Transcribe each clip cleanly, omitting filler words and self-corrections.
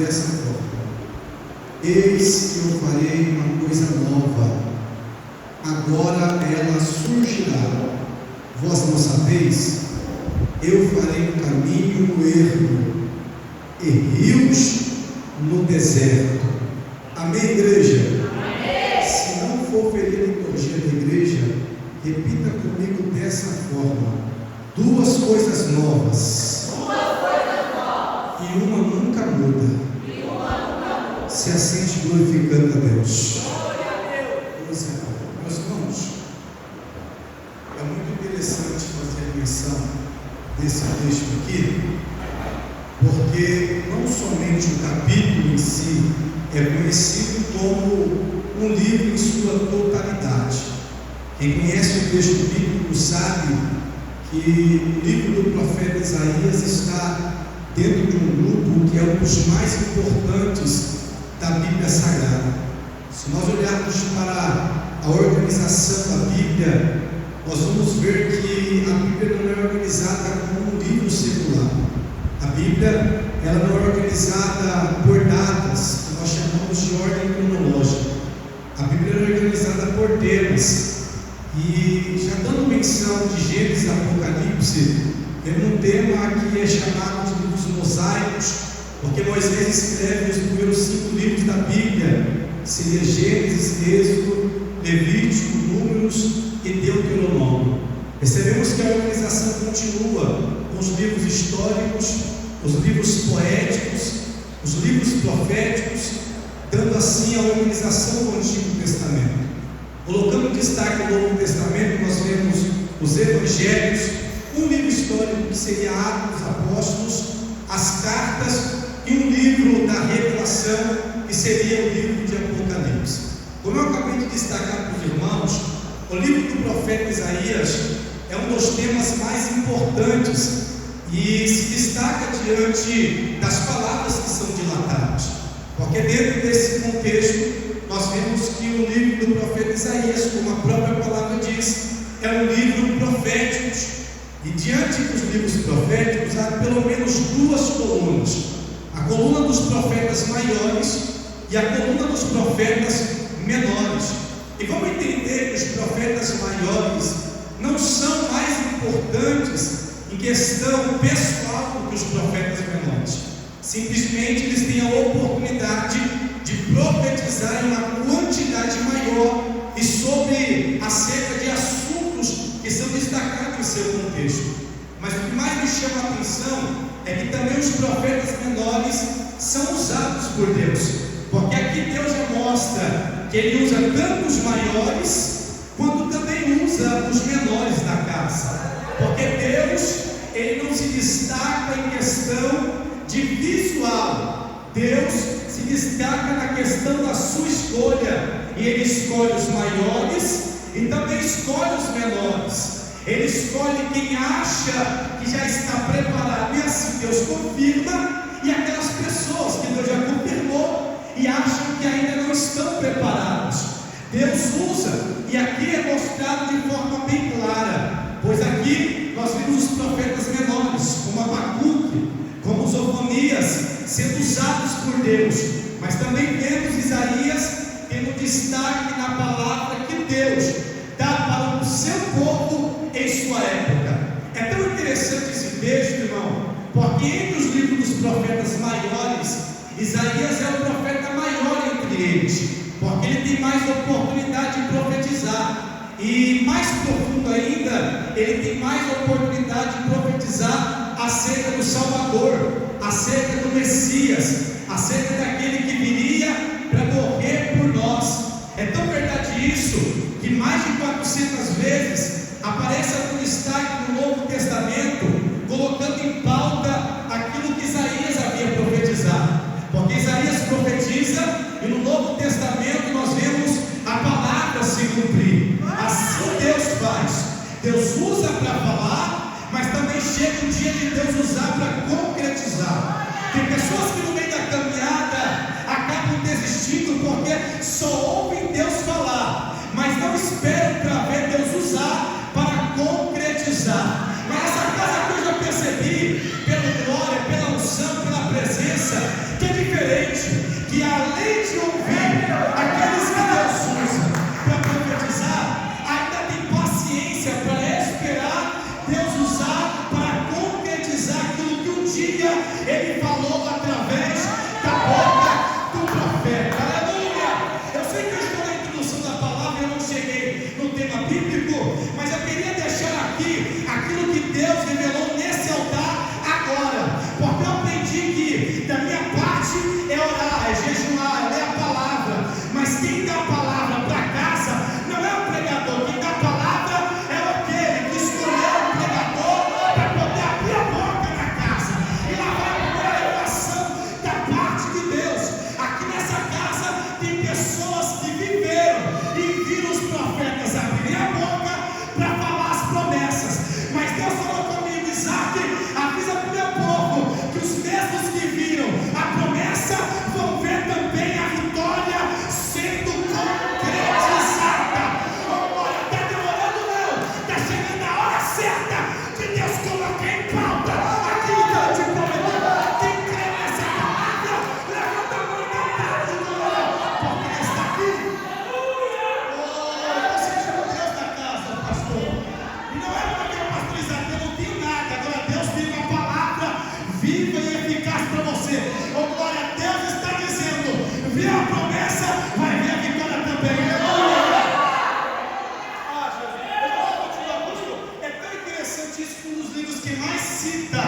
dessa forma: eis que eu farei uma coisa nova, agora ela surgirá, vós não sabeis? Eu farei um caminho no ermo e rios no deserto. Amém, igreja? Amém. Se não for ferir a liturgia da igreja, repita comigo dessa forma: duas coisas novas, e uma nunca muda. Se assente glorificando a Deus. Meus irmãos, é muito interessante fazer a menção desse texto aqui, porque não somente o capítulo em si é conhecido como um livro em sua totalidade. Quem conhece o texto bíblico sabe que o livro do profeta Isaías está dentro de um grupo que é um dos mais importantes da Bíblia Sagrada. Se nós olharmos para a organização da Bíblia, nós vamos ver que a Bíblia não é organizada como um livro secular. A Bíblia ela não é organizada por datas, que nós chamamos de ordem cronológica. A Bíblia é organizada por temas. E já dando menção de Gênesis e Apocalipse, tem um tema que é chamado de livros mosaicos, porque Moisés escreve os primeiros 5 livros da Bíblia, que seria Gênesis, Êxodo, Levítico, Números e Deuteronômio. Percebemos que a organização continua com os livros históricos, os livros poéticos, os livros proféticos, dando assim a organização do Antigo Testamento. Colocando em destaque o Novo Testamento, nós vemos os Evangelhos, um livro histórico que seria Atos dos Apóstolos, as cartas e um livro da Revelação, que seria o livro de Apocalipse. Como eu acabei de destacar para os irmãos, o livro do profeta Isaías é um dos temas mais importantes e se destaca diante das palavras que são dilatadas, porque dentro desse contexto nós vemos que o livro do profeta Isaías, como a própria palavra diz, é um livro profético. E diante dos livros proféticos há pelo menos 2 colunas: a coluna dos profetas maiores e a coluna dos profetas menores. E vamos entender que os profetas maiores não são mais importantes em questão pessoal do que os profetas menores. Simplesmente eles têm a oportunidade de profetizar em uma quantidade maior e sobre acerca de assuntos que são destacados em seu contexto. Mas o que mais me chama a atenção é que também os profetas menores são usados por Deus, porque aqui Deus já mostra que Ele usa tanto os maiores quanto também usa os menores da casa, porque Deus Ele não se destaca em questão de visual. Deus se destaca na questão da sua escolha, e Ele escolhe os maiores e também escolhe os menores. Ele escolhe quem acha que já está preparado, e assim Deus confirma, e aquelas pessoas que Deus já confirmou e acham que ainda não estão preparados, Deus usa. E aqui é mostrado de forma bem clara, pois aqui nós vimos os profetas menores, como Abacuque, como Zofonias, sendo usados por Deus, mas também vemos Isaías tendo destaque na palavra que Deus dá para o seu povo em sua época. É tão interessante esse texto, irmão, porque entre os livros dos profetas maiores, Isaías é o profeta maior entre eles, porque ele tem mais oportunidade de profetizar, e mais profundo ainda, ele tem mais oportunidade de profetizar acerca do Salvador, acerca do Messias, acerca daquele que viria para morrer por nós. É tão verdade isso, que mais de 400 vezes aparece algum destaque no Novo Testamento, colocando em pauta aquilo que Isaías havia profetizado, porque Isaías profetiza, e no Novo Testamento nós vemos a palavra se cumprir. Assim Deus faz, Deus usa para falar, mas também chega o dia de Deus usar para concretizar. Tem pessoas que no meio da caminhada acabam desistindo porque só ouvem Deus falar, mas não esperam para ver Deus usar para concretizar. Mas essa casa que eu já percebi, pela glória, pela unção, pela presença, que é diferente, que além de ouvir aqueles que Deus usa para profetizar, ainda tem paciência para esperar Deus usar para concretizar aquilo que um dia Ele falou através da boca do profeta. Aleluia! Eu sei que eu estou na introdução da palavra e eu não cheguei no tema bíblico, mas eu queria deixar aqui aquilo que Deus revelou nesse altar agora, porque eu aprendi que da minha parte é orar, é jejuar, é ler a palavra, mas quem dá a palavra para casa não é o pregador, quem dá a palavra é aquele que escolheu o pregador para poder abrir a boca na casa, e lá vai a revelação da parte de Deus. Aqui nessa casa tem pessoas que viveram e viram os profetas abrirem a boca para falar as promessas, mas Deus falou comigo: Isaac, avisa para o meu povo que os mesmos que viram a promessa vão ver também a vitória sendo concretizada. Agora está demorando, não, está chegando a hora certa de Deus colocar em pauta aquilo que eu te prometeu. Quem crê nessa palavra, levanta a mão na cara de glória, porque Ele está aqui. Eu senti o Deus da casa, pastor, e não é porque eu pastorizar, eu não tenho nada. Agora Deus tem uma palavra viva e eficaz para você. Glória, Deus está dizendo: viu a promessa, vai ver a vitória também. É tão interessante isso que um dos livros que mais cita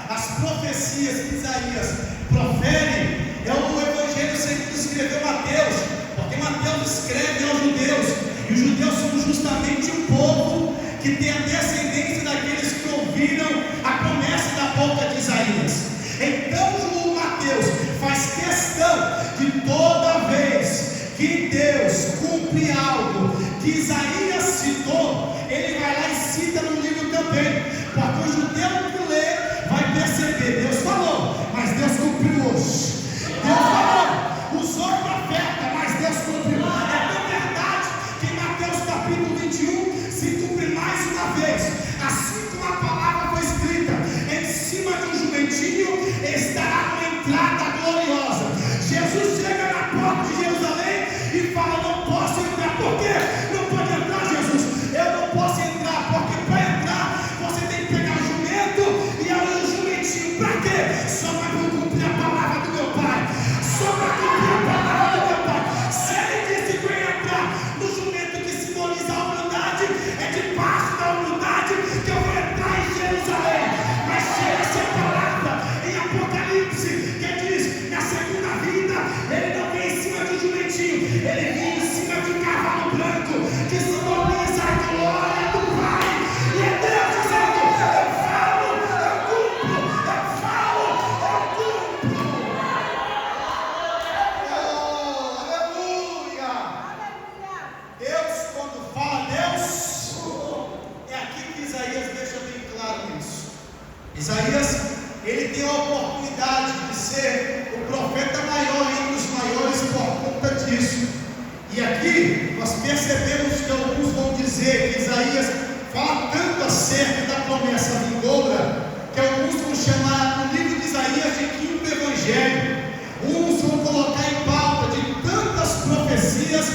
as profecias que Isaías profere é o Evangelho segundo escreveu Mateus, porque Mateus escreve aos judeus, e os judeus são justamente o povo que tem a descendência daqueles que ouviram a promessa da boca de Isaías. Então o Mateus faz questão de toda vez que Deus cumpre algo que Isaías citou, ele vai lá e cita no livro também, porque o judeu que lê vai perceber: Deus falou, mas Deus cumpriu hoje. Deus falou, usou o profeta, mas Deus cumpriu. É tão verdade que em Mateus capítulo 21 se cumpre mais uma vez, assim como a palavra foi escrita em cima de um jumentinho, estará uma entrada gloriosa. Jesus chega na porta de Jerusalém e fala: não posso entrar. Por quê? Não pode entrar, Jesus. Eu não posso entrar, porque para entrar você tem que pegar o jumento e o jumentinho. Para quê? Só para cumprir a palavra do meu Pai. Só para cumprir a palavra do meu Pai. Se Ele disse que eu ia entrar no jumento que simboliza a humildade, é de parte da humildade que eu vou entrar em Jerusalém. Mas chega essa palavra em Apocalipse, que diz: na segunda vinda Ele não vem em cima de um jumentinho, Ele vem em cima de um cavalo branco, que simboliza a glória do Pai. E é Deus dizendo: eu falo, eu cumpro, eu falo, eu cumpro. Oh, aleluia! Deus, quando fala Deus, é aqui que Isaías deixa bem claro isso. Isaías, ele tem a oportunidade de ser o profeta maior entre os maiores por conta disso. E aqui nós percebemos que alguns vão dizer que Isaías fala tanto acerca da promessa vindoura, que alguns vão chamar o livro de Isaías de quinto evangelho. Uns vão colocar em pauta de tantas profecias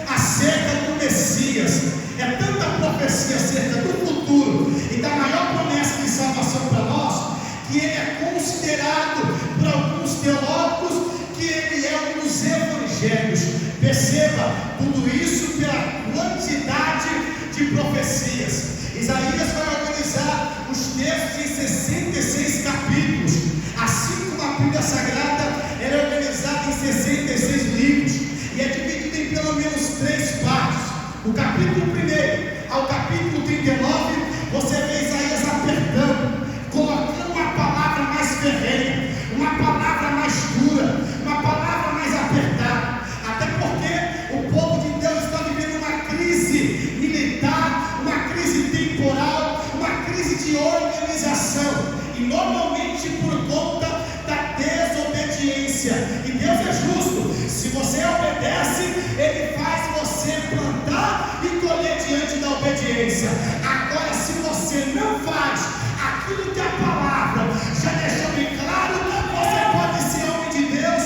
acerca do Messias. É tanta profecia acerca do futuro e da maior promessa de salvação para nós, que ele é considerado por alguns teólogos que ele é um dos evangelhos. Perceba tudo isso pela quantidade de profecias. Isaías vai organizar os textos em 66 capítulos, assim como a Bíblia Sagrada era organizada em 66 livros, e é dividida em pelo menos 3 partes. O capítulo 1 ao capítulo 39, você vê Isaías apertando, colocando uma palavra mais ferrenha, uma palavra mais dura, uma palavra mais apertada. Até porque o povo de Deus está vivendo uma crise militar, uma crise temporal, uma crise de organização, e normalmente por conta da desobediência. E Deus é justo: se você obedece, Ele faz você plantar e colher diante da obediência. Agora, se você não faz aquilo que a palavra já deixou bem claro, você pode ser homem de Deus,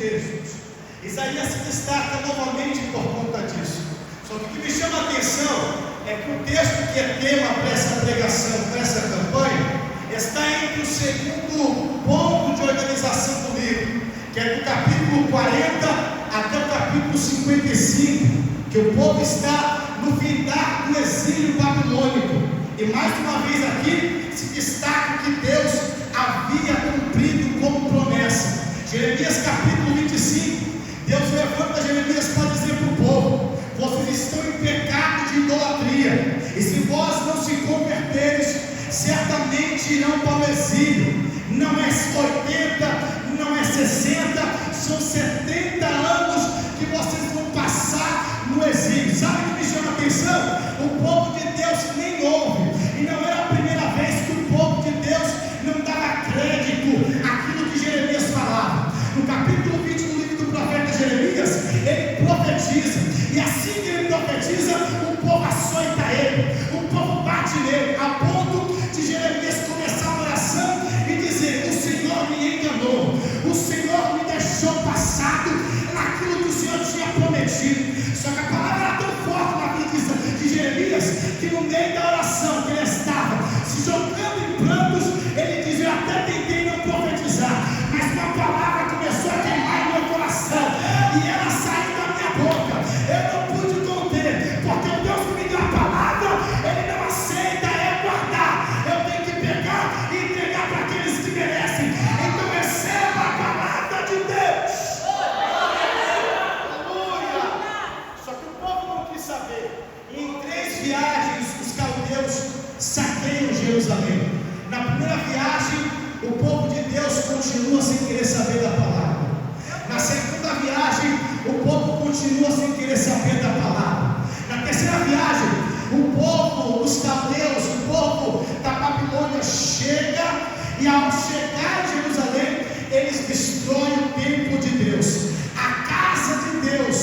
textos. Isaías se destaca novamente por conta disso. Só que o que me chama a atenção é que o texto que é tema para essa pregação, para essa campanha, está entre o segundo ponto de organização do livro, que é do capítulo 40 até o capítulo 55, que o povo está no findar do exílio babilônico. E mais uma vez aqui se destaca que Deus havia cumprido como promessa. Jeremias capítulo 25, Deus levanta Jeremias para dizer para o povo: vocês estão em pecado de idolatria, e se vós não se converteres, certamente irão para o exílio. Não é 80, não é 60, são 70 anos que vocês vão passar no exílio. Sabe o que me chama a atenção? O povo de Deus nem ouve, e não era a primeira vez que o povo de Deus não dava crédito àquilo que Jeremias falava. No capítulo 20 do livro do profeta Jeremias, ele profetiza, e assim que ele profetiza, o povo açoita ele, o povo bate nele, a ponto de Jeremias começar a oração e dizer: o Senhor me enganou, o Senhor me deixou passado naquilo que o Senhor tinha prometido. Só que a palavra era tão forte na vida de Jeremias, que no meio da oração que ele estava se jogando em prantos, ele diz: eu até tentei não profetizar, mas uma palavra começou a queimar em meu coração, e ela saiu da minha boca, eu não pude conter, porque o Deus que me deu a palavra, ele não aceita guardar, eu tenho que pegar e entregar para aqueles que merecem. Então receba a palavra de Deus. Aleluia! Só que o povo não quis saber. Em 3 viagens os caldeus saqueiam Jerusalém. Na primeira viagem, o povo de Deus continua sem querer saber da palavra. Na segunda viagem, o povo continua sem querer saber da palavra. Na terceira viagem, o povo, os caldeus, o povo da Babilônia chega, e ao chegar em Jerusalém, eles destroem o templo de Deus. A casa de Deus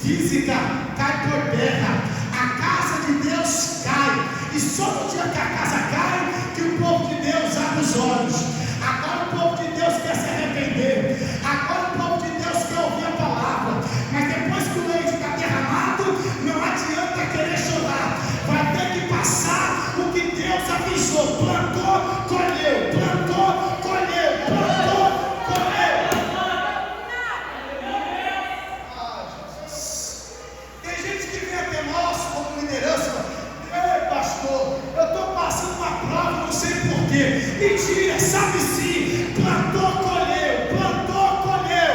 física cai por terra, a casa de Deus cai, e só no dia que a casa cai, que o povo de Deus abre os olhos. Agora o povo de Deus quer se arrepender, agora o povo de Deus quer ouvir a palavra, mas depois que o leite está derramado, não adianta querer chorar, vai ter que passar o que Deus avisou. Plantou, colheu, plantou, colheu, plantou, colheu. Tem gente que vem até nós como liderança: ei pastor, eu estou passando uma prova, não sei porquê. Mentira, sabe sim, plantou, colheu, plantou, colheu.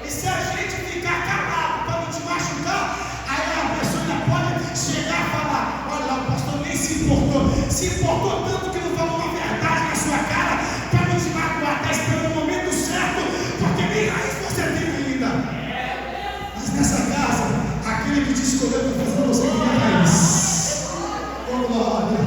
E se a gente ficar calado para não te machucar, aí a pessoa ainda pode chegar e falar: olha lá, o pastor nem se importou tanto que não falou uma verdade na sua cara, para não te magoar. Está esperando o momento certo, porque nem raiz você tem ainda. Mas nessa casa, aquele que te escolheu para fazer você criar raiz. Oh glória!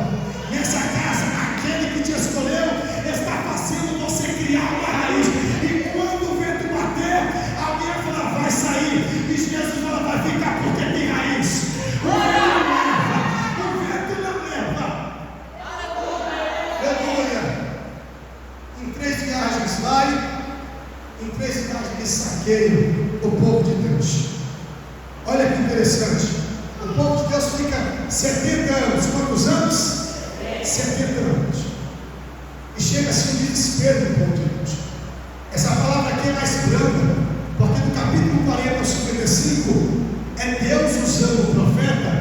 Nessa casa, aquele que te escolheu está fazendo você criar uma raiz. E quando o vento bater, alguém fala: vai sair, e Jesus fala: vai ficar, porque tem raiz. O vento não leva. Aleluia! Em 3 viagens vai, em 3 viagens saqueia o povo de Deus. Olha que interessante, o povo de Deus fica 70 anos. Quantos anos? 70 anos. E chega-se um desespero do povo de Deus. Essa palavra aqui é mais branda, porque no capítulo 40 ao 55 é Deus usando o profeta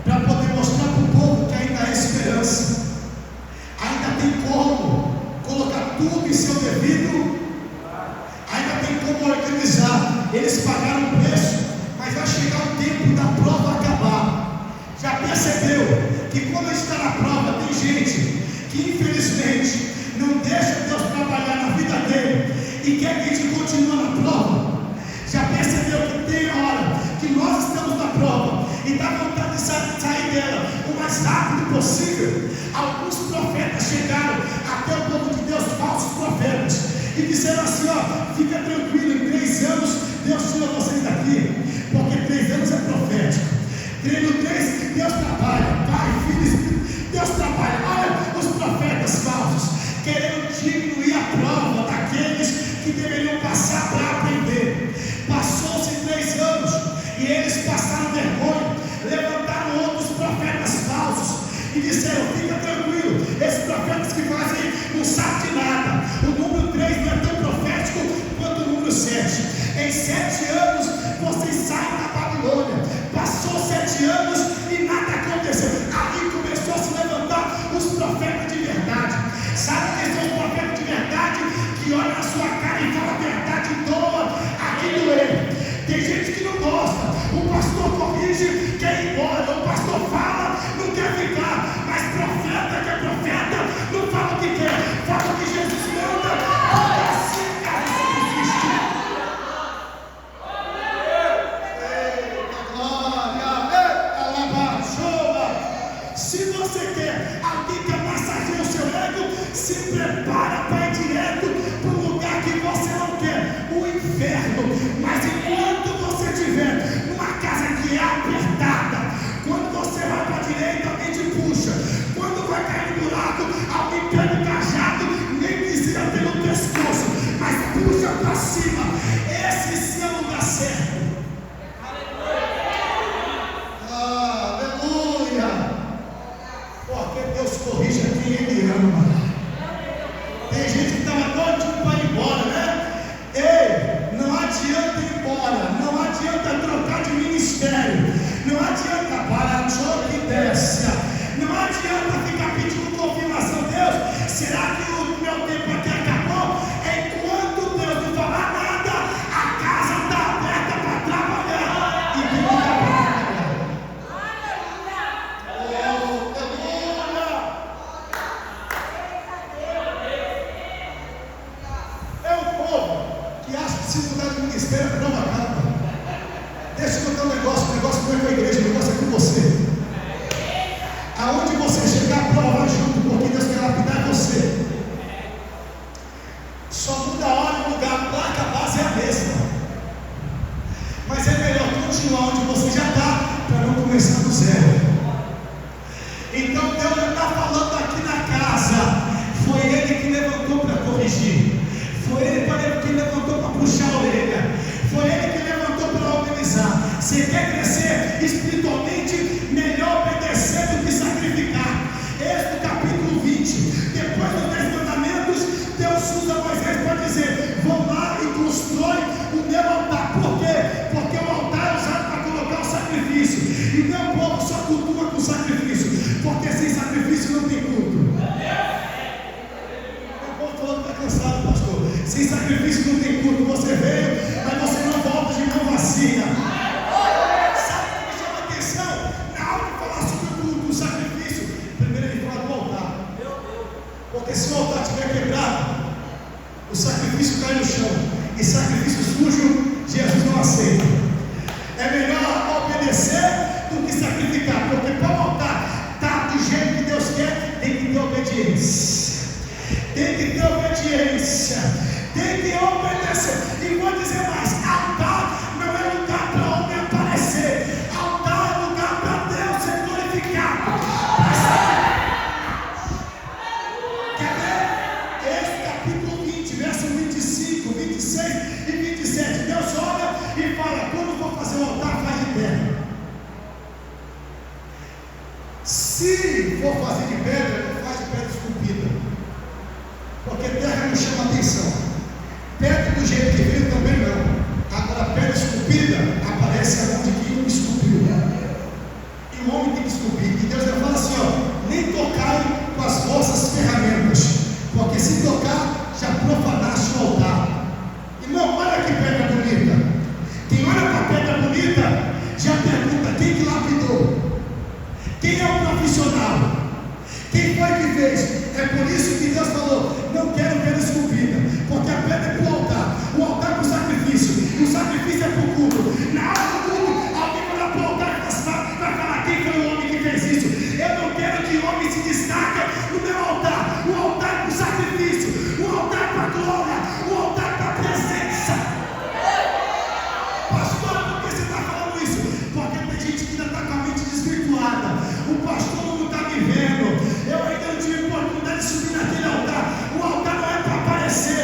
para poder mostrar para o povo que ainda há esperança, ainda tem como colocar tudo em seu devido, ainda tem como organizar. Eles pagaram o preço, mas vai chegar o tempo da prova acabar. Já percebeu que quando está na prova, tem gente que infelizmente não deixa Deus trabalhar na vida dele e quer que a gente continue na prova? Já percebeu que tem hora que nós estamos na prova e dá vontade de sair dela o mais rápido possível? Alguns profetas chegaram até o povo de Deus, falsos profetas, e disseram assim: ó, fica tranquilo, em 3 anos Deus tira vocês daqui, porque 3 anos é profético. Treino 3, Deus trabalha, Pai, Filho, Espírito, Deus trabalha. Olha os profetas falsos querendo diminuir a prova daqueles que deveriam passar para aprender. Passou-se 3 anos e eles passaram vergonha, levantaram outros profetas falsos e disseram: fica tranquilo, esses profetas que fazem não sabem de nada. O número 3 não é tão profético quanto o número 7. Em 7 anos vocês saem da Babilônia. Passou 7 anos e nada aconteceu. Ali começou a se levantar os profetas de verdade. Sabe quem são os profetas de verdade? Que olha na sua cara e fala a verdade e doa aqui do ele. Tem gente que não gosta. O pastor corrige, quer ir embora. O pastor fala, não quer ficar. Mas profeta que é profeta, não fala o que quer, fala o que Jesus manda. Olha assim, cara, isso existe. Eita glória, alabajoa. Se você quer alguém que massageie o seu ego, se prepara para ir direto para o lugar que você não quer, o inferno. Mas enquanto você estiver numa casa que é apertada, quando você vai para a direita, alguém te puxa. Quando vai cair no buraco, alguém pega o cajado, nem precisa pelo pescoço, mas puxa para cima. Esse sim é o lugar certo. Aleluia. Porque Deus corrige a quem Ele ama. Tem gente que estava doido para ir embora, né? Ei, não adianta ir embora, não adianta trocar de ministério, não adianta parar de desce, não adianta ficar pedindo confirmação. Deus, será que o meu tempo aqui acabou? Enquanto Deus não falar nada, a casa está aberta para trabalhar e tem que trabalhar. É um povo que acha que se mudar de ministério não acaba. Deixa eu contar um negócio não é com a igreja, o negócio é com você. Aonde você chegar, a prova vai junto, porque Deus quer lapidar você. Só muda a hora e o lugar, a placa, a base é a mesma. Mas é melhor continuar onde você já está, para não começar do zero. Então Deus já está falando aqui na casa. Foi Ele que levantou para corrigir. Foi Ele que levantou para puxar a orelha. Foi Ele que levantou para organizar. Você quer crescer espiritualmente? Melhor obedecer do que sacrificar. Êxodo capítulo 20. Depois dos 10 mandamentos, Deus usa Moisés para dizer: vão lá e constrói o meu altar. Por quê? Porque o altar é usado para colocar o sacrifício. E o meu povo só cultua com sacrifício. Porque sem sacrifício não tem culto. O povo falando está cansado, pastor. Sem sacrifício não tem culto. Você veio, mas você não volta de mão vazia. Porque se o altar estiver quebrado, o sacrifício cai no chão. E sacrifício sujo, Jesus não aceita. É melhor obedecer do que sacrificar. Porque para o altar estar do jeito que Deus quer, tem que ter obediência. Tem que ter obediência. Tem que obedecer. E vou dizer mais: altar não é lugar para homem aparecer. Altar é lugar para Deus ser glorificado. Capítulo 20, verso 25, 26 e 27. Deus olha e fala: quando for fazer o altar, faz de pedra. Se for fazer de pedra, não faz de pedra esculpida, porque terra não chama atenção. Pedra do jeito que veio também não. Agora, pedra esculpida, aparece a mão de quem esculpiu. E o homem tem que esculpir. E Deus vai falar assim: ó, nem tocai com as vossas ferramentas, porque se tocar, já profanaste o altar. Irmão, olha que pedra bonita. Quem olha para a pedra bonita, já pergunta: quem que lapidou? Quem é o profissional? Quem foi que fez? É por isso que Deus falou: não quero pedra esculpida, porque a pedra é para o altar. O altar é para o sacrifício, e o sacrifício é para o culto. Na hora do culto, alguém vai lá para o altar e vai falar: quem foi o homem que fez isso? Eu não quero que o homem se destaque no meu altar. O altar é para o sacrifício, o altar é para a glória, o altar é para a presença. Pastor, por que você está falando isso? Porque tem gente que ainda está com a mente desvirtuada. O pastor não está me vendo. Eu ainda não tive oportunidade de subir naquele altar. O altar não é para aparecer.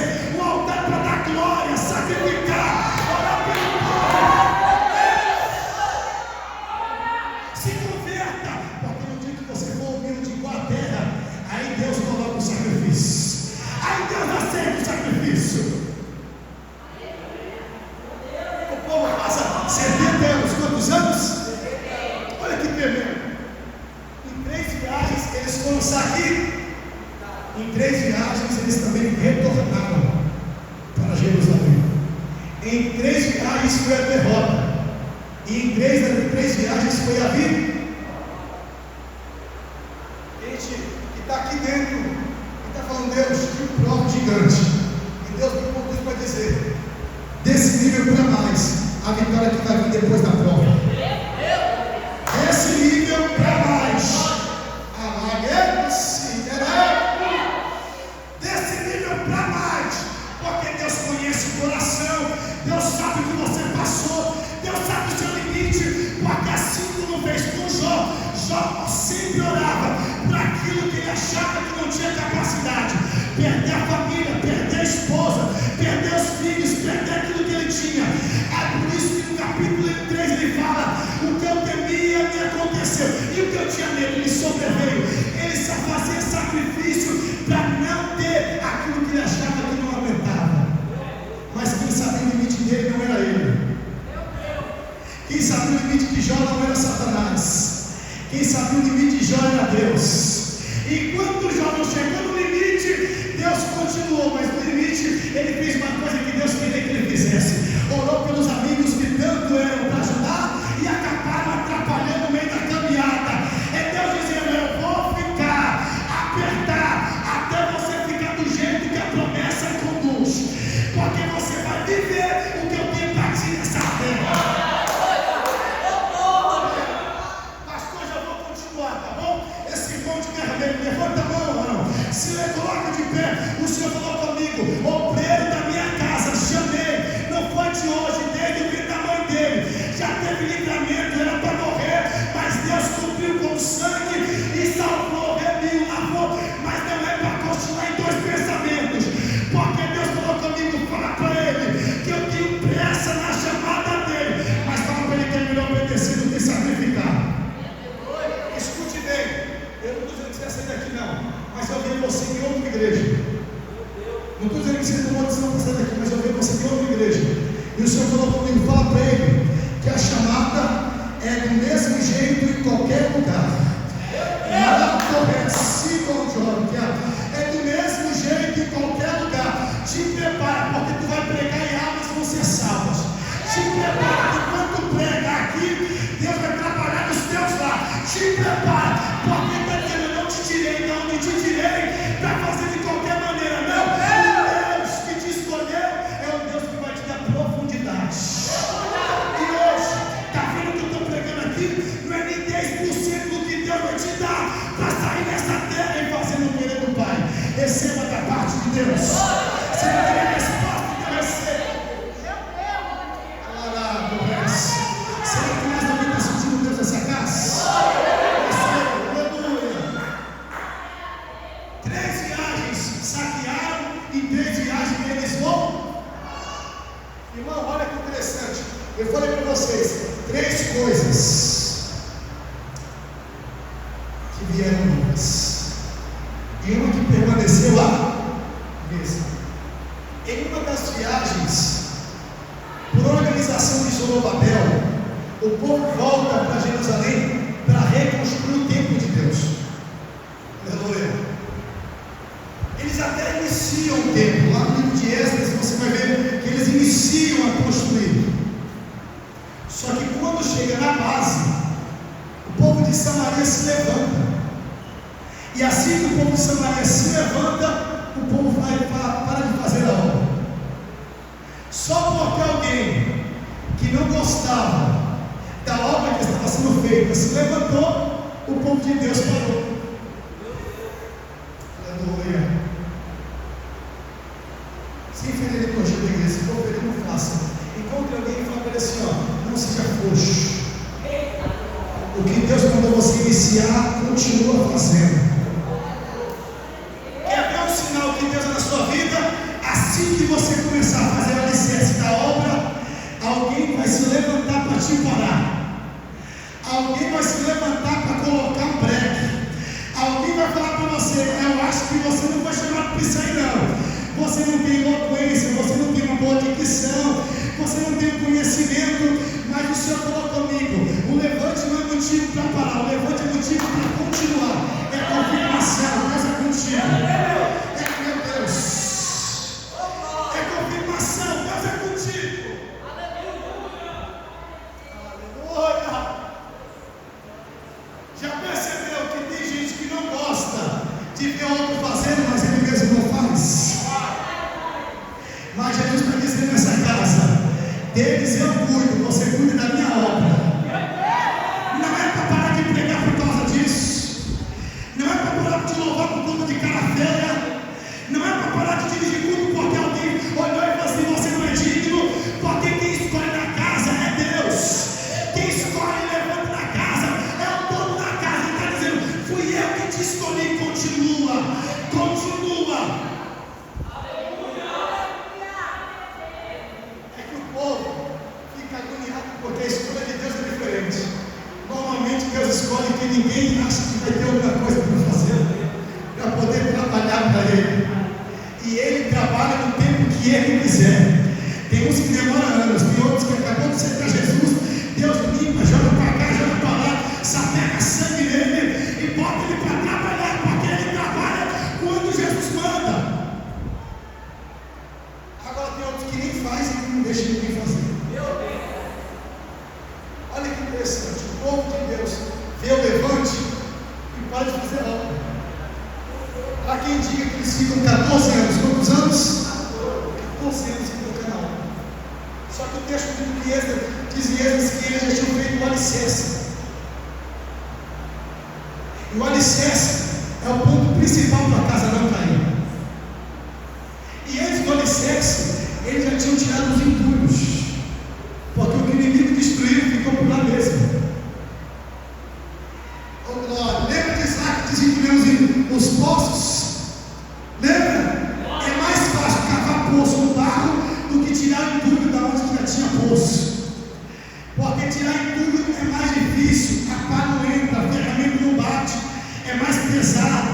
destruir a vida. Gente que está aqui dentro e está falando, Deus, que prova gigante. E Deus me colocou isso para dizer: desse nível para mais, a vitória que vai vir depois da prova. Desse nível para mais. Desse nível para mais. Porque Deus conhece o coração. Deus sabe o que você passou. Deus sabe o seu limite. Porque assim como fez com Jó, Jó sempre orava para aquilo que ele achava que não tinha capacidade. Perder a família, perder a esposa, perder os filhos, perder aquilo que ele tinha. É por isso que no capítulo 3 ele fala: o que eu temia me aconteceu, e o que eu tinha medo me sobreveio. Ele só fazia sacrifício para não ter aquilo que ele achava que não aguentava. Mas quem sabia o limite dele não era ele. Quem sabia o limite de Jó não era Satanás. Quem sabia o limite de Jó era Deus. E quando Jó não chegou no limite, Deus continuou, mas no limite ele fez uma coisa que Deus queria que ele fizesse. Orou pelos amigos que tanto eram para ajudar e acabaram atrapalhando no meio da caminhada. É Deus dizendo: eu vou apertar até você ficar do jeito que a promessa conduz, porque você vai viver o que eu tenho para ti nessa terra. Pastor, já vou continuar, tá bom? Esse monte de vermelho, levanta a mão, não. Se coloca de pé. O Senhor falou comigo: obreiro da minha casa, chamei. Não foi de hoje, desde o da mãe dele. Já teve livramento, era para morrer, mas Deus cumpriu com sangue e salvou, remiu, lavou. Mas não é para continuar em dois pensamentos, porque Deus falou comigo: fala para ele que eu tenho pressa na chamada dele, mas fala para ele que é melhor obedecer do que sacrificar. Escute bem, eu não estou dizendo que você vai sair daqui não, mas eu vejo você em outra igreja. Não estou dizendo que você tomou decisão para sair daqui, mas eu vejo você em outra igreja. E o Senhor falou comigo: fala para ele que a chamada é do mesmo jeito em qualquer lugar. É do mesmo jeito em qualquer lugar. Te prepara, porque tu vai pregar e almas vão ser salvas. Te prepara, porque quando tu prega aqui, Deus vai trabalhar nos teus lá. Te prepara, porque está dizendo: eu não te tirei, não me te tirei para fazer de qualquer maneira. Não, o Deus que te escolheu é o Deus que vai te dar profundidade. E hoje, está vendo o que eu estou pregando aqui? Não é nem 10% do que Deus vai te dar para sair dessa terra e fazer no querer do Pai. Receba da parte de Deus. Você vai ter a resposta que vai ser. Será que mais alguém está sentindo Deus nessa casa? Aleluia. 3 viagens saquearam e 3 viagens eles vão. Irmão, olha que interessante. Eu falei para vocês 3 coisas que vieram novas e uma que permaneceu a mesma. Em uma das viagens, por organização de Zorobabel, o povo volta para Jerusalém para reconstruir o templo de Deus. Aleluia. Eles até iniciam o templo. Lá no livro de Esdras você vai ver que eles iniciam a construir. Só que quando chega na base, o povo de Samaria se levanta. E assim que o povo de Samaria se levanta, o povo vai para de fazer a obra. Só porque alguém que não gostava da obra que estava sendo feita se levantou, o povo de Deus parou. Aleluia. Sem ferir a coxa da igreja, se for ferir, não faça. Encontre alguém e fala para ele assim: ó, não seja frouxo. O que Deus mandou você iniciar, continua fazendo. Quer ver um sinal que Deus é na sua vida? Assim que você começar a fazer a alicerce da obra, alguém vai se levantar para te parar. Alguém vai se levantar para colocar um breque. Alguém vai falar para você: eu acho que você não foi chamado para isso aí não. Você não tem eloquência, você não tem uma boa dicção, você não tem conhecimento, mas o Senhor falou comigo: o levante não é motivo para parar, o levante é motivo para continuar. É confirmação, Deus é contigo. É, meu Deus, é confirmação, Deus é contigo. Aleluia. Deles eu cuido, você cuida da minha obra. Não é para parar de pregar por causa disso. Não é para parar de louvar por conta de cara feia. Não é para parar de dirigir culto porque alguém olhou e falou assim: você não é digno. Porque quem escolhe na casa é Deus. Quem escolhe e levanta na casa é o dono da casa. Ele está dizendo: fui eu que te escolhi. Continua, continua. É que o povo fica agoniado porque a escolha de Deus é diferente. Normalmente Deus escolhe quem ninguém acha que vai ter alguma coisa para fazer, para poder trabalhar para Ele. E Ele trabalha no tempo que Ele quiser. Tem uns que demoram anos, tem outros que acabou de aceitar Jesus. Deus limpa, joga para cá, joga para lá, sapega sangue nele e bota ele para trabalhar, porque Ele trabalha quando Jesus manda. Agora tem outros que nem fazem e não deixam ninguém fazer. Olha que interessante, o povo de Deus vê o levante e para de fazer obra. Há quem diga que eles ficam 14 anos. Quantos anos? 14 anos em cada obra. Só que o texto diz que eles já tinham feito o alicerce. E o alicerce é o ponto principal para a casa não cair. E antes do alicerce, eles já tinham tirado os entulhos. Porque o que o inimigo destruiu ficou por lá mesmo. Lembra de Isaac desentulhando os poços? Lembra? É mais fácil cavar poço no barro do que tirar o entulho da onde já tinha poço. Porque tirar entulho é mais difícil, a pá não entra, a ferramenta não bate, é mais pesado.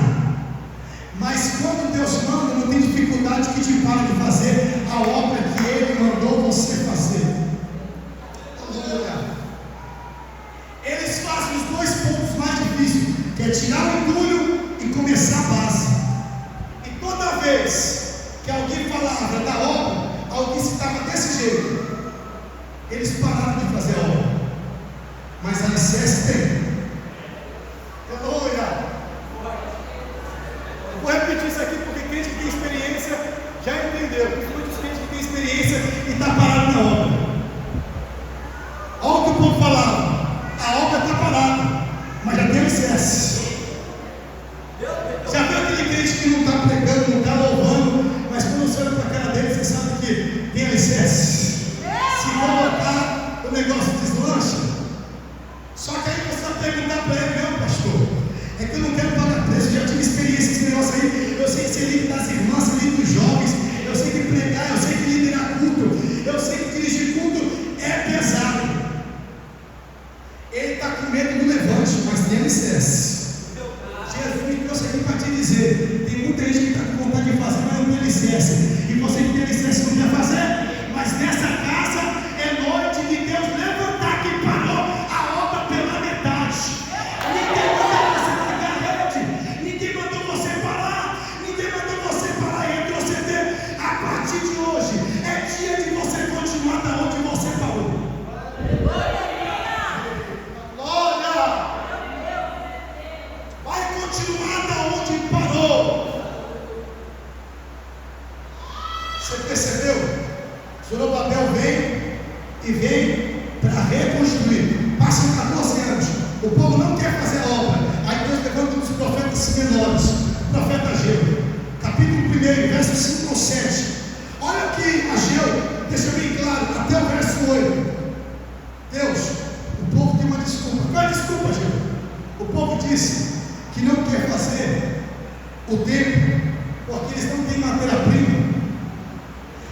Mas quando Deus manda, não tem dificuldade que te para de fazer a obra que Ele mandou você fazer. Eles fazem os dois pontos mais difíceis, que é tirar o entulho e começar a base. E toda vez que alguém falava da obra, alguém citava desse jeito, eles pararam de fazer a obra. Mas alicerce tem. Aleluia! Vou repetir isso aqui porque crente que tem experiência já entendeu. Muitos crentes que têm experiência e está parado na obra. Olha o que o povo falava. A obra está parada, mas já tem alicerce. Já viu aquele crente que não está pregando, não está louvando, mas quando você olha para a cara dele, você sabe que tem alicerce. Se colocar, o negócio deslancha. Só que aí você vai perguntar para ele: não, pastor, é que eu não quero pagar preço, eu já tive experiência nesse negócio aí. Eu sei que ser líder das irmãs, ser líder dos jovens, eu sei que pregar, eu sei que liderar culto, eu sei que dirigir culto é pesado. Ele está com medo do levante, mas tem alicerce. Jesus me trouxe aqui para te dizer: tem muita gente que está com vontade de fazer, mas não tem alicerce. E você que tem alicerce não quer fazer, mas nessa casa é noite de Deus levantar que parou a obra pela metade. Ninguém mandou você largar rede, ninguém mandou você parar, ninguém mandou você parar e retroceder. A partir de hoje é dia de você continuar da onde você parou. Vai continuar da onde parou. Você percebeu? Zorobabel vem para reconstruir. Passam 14 anos. O povo não quer fazer a obra. Aí Deus levanta os profetas menores. O profeta Ageu, capítulo 1, versos 5 ao 7. Olha aqui, Ageu, deixa bem claro, até o verso 8. Deus, o povo tem uma desculpa. Qual é a desculpa, Ageu? O povo disse que não quer fazer o templo porque eles não têm matéria-prima.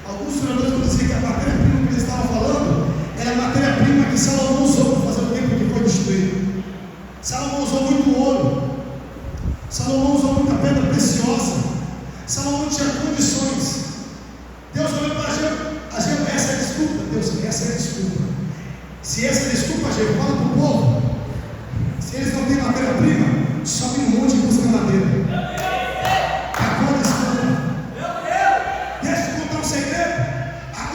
Alguns historiadores vão dizer que a matéria-prima que eles estavam falando era a matéria-prima que Salomão usou para fazer o templo que foi destruído. Salomão usou muito ouro, Salomão usou muita pedra preciosa, Salomão tinha condições. Deus olhou para Ageu: essa é a desculpa. Deus, essa é a desculpa. Se essa é a desculpa, Ageu, fala para o povo: se eles não têm matéria-prima, sobe no monte e busca madeira. Acabou a desculpa. Deixa eu contar um segredo.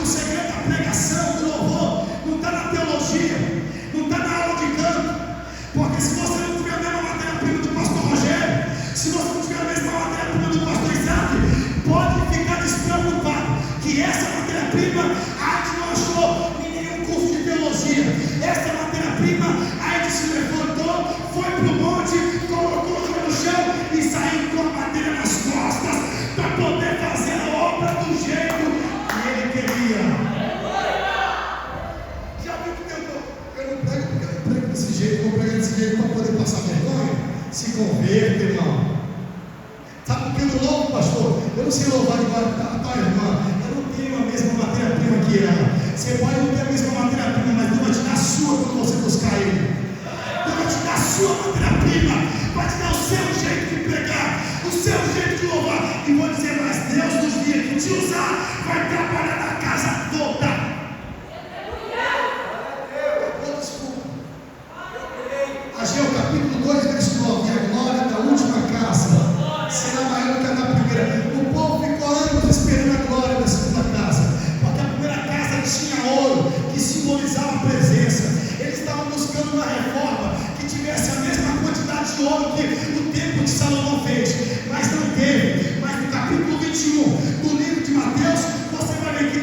O segredo da pregação, do louvor, não está na teologia, não está na aula de canto. Porque se você não tiver a mesma matéria-prima do pastor Rogério, se você não tiver a mesma matéria-prima do pastor Isaac, pode ficar despreocupado, que essa matéria-prima a gente não achou.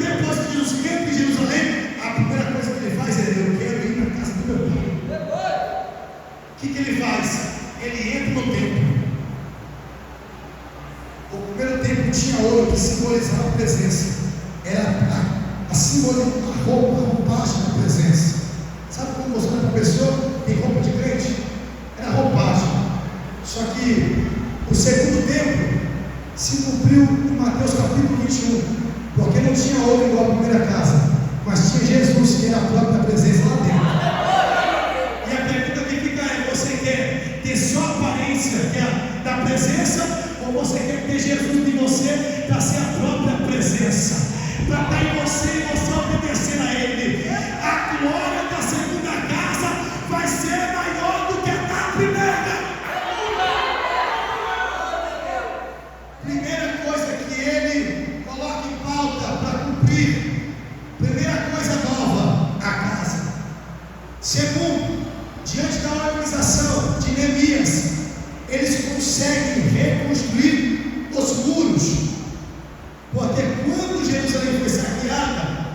depois que Jesus entra em Jerusalém, a primeira coisa que ele faz é: eu quero ir na casa do meu pai. O que ele faz? Ele entra no templo. O primeiro templo tinha ouro que simbolizava a presença. Era a roupagem da presença. Sabe como você olha para a pessoa tem roupa de crente? Era roupagem. Só que o segundo templo se cumpriu em Mateus capítulo 21, porque não tinha ouro igual a primeira casa, mas tinha Jesus, que era a própria presença lá dentro. E a pergunta que fica é: você quer ter só a aparência da presença, ou você quer ter Jesus em você para ser a própria presença, para estar em você e você obedecer a Ele? A glória da segunda casa vai ser maior do que a da primeira. Primeira coisa que Ele coloca em pauta para cumprir, primeira coisa nova, a casa. Segundo, diante da organização de Neemias, eles conseguem reconstruir os muros, porque quando Jerusalém foi saqueada,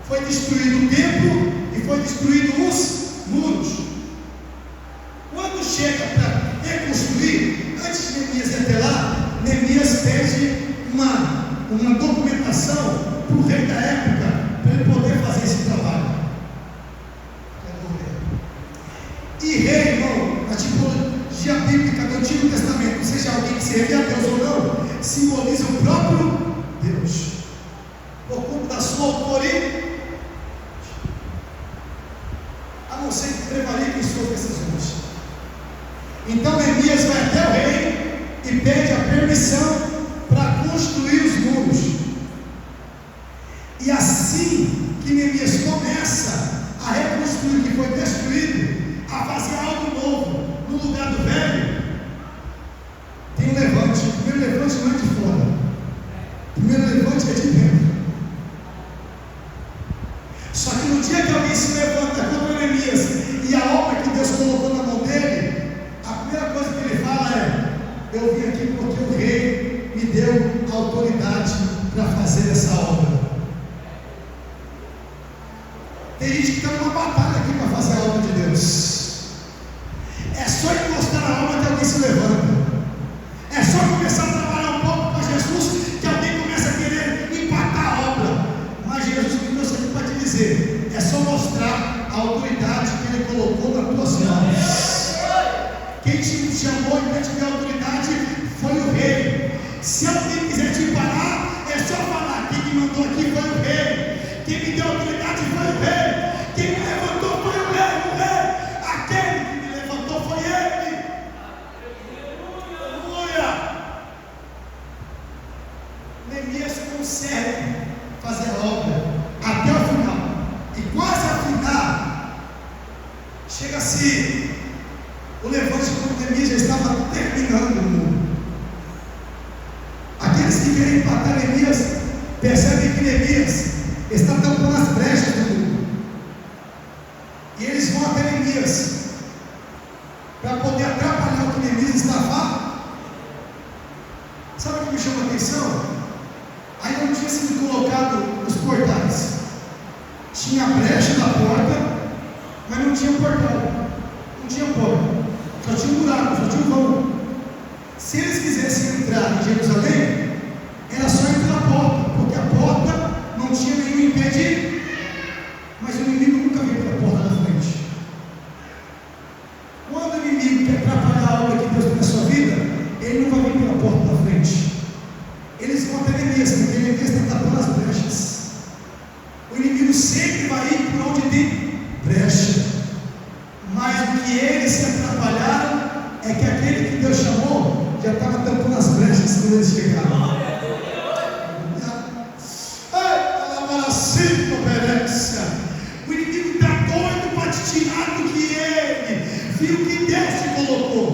foi destruído o templo e foi destruído os muros. Quando chega para reconstruir, antes de Neemias ir até lá, Neemias pede uma documentação para o rei da época, para ele poder fazer esse trabalho. E rei, irmão, na tipologia bíblica do Antigo Testamento, seja alguém que serve a Deus ou não, simboliza o próprio Deus. Por conta da sua autoria, a não ser que prevaleça em suas decisões. Então Neemias vai até o rei e pede a permissão para construir os muros. E assim que Neemias começa a reconstruir o que foi destruído, a fazer algo novo no lugar do velho, tem um levante. O primeiro levante não é de fora, o primeiro levante é de dentro. Só que no dia que alguém se levanta contra Neemias e a obra que Deus colocou na mão dele, a primeira coisa que ele fala é: eu vim aqui porque o rei me deu autoridade para fazer essa obra. Tem gente que está numa batalha aqui para fazer a obra de Deus. É só encostar na obra que alguém se levanta. É só começar a trabalhar um pouco com Jesus que alguém começa a querer empatar a obra. Mas Jesus trouxe aqui para te dizer: é só mostrar a autoridade que Ele colocou nas tuas mãos. Quem te chamou e te deu autoridade foi o rei. Se alguém quiser te parar, é só falar: quem me mandou aqui foi o rei. Quem me deu autoridade foi o rei. Quem me levantou foi o rei. O rei. Aquele que me levantou foi Ele. Aleluia. Neemias consegue fazer a obra até o final. E quase ao final, chega-se o levante quando Neemias já estava terminando o muro. Aqueles que querem empatar Neemias percebem que Neemias está tampando as brechas do muro. E eles vão até Neemias para poder atrapalhar o que Neemias estava. Sabe o que me chama a atenção? Aí não tinha sido colocado os portais. Tinha a brecha da porta, mas não tinha portal. Não tinha porta. Só tinha um buraco, só tinha um vão. Se eles quisessem entrar em Jerusalém, era só ir pela porta, porque a porta não tinha nenhum impedimento. Mas o inimigo nunca veio pela porta da frente. Quando o inimigo quer atrapalhar a obra que Deus tem na sua vida, ele não vai vir pela porta da frente. Eles vão até Neemias, porque Neemias está tapando as brechas. O inimigo sempre vai ir por onde tem brecha. Mas o que eles se atrapalharam é que aquele que Deus chamou já estava tampando as brechas quando eles chegaram. O inimigo está doido para te tirar do que ele viu que Deus te colocou.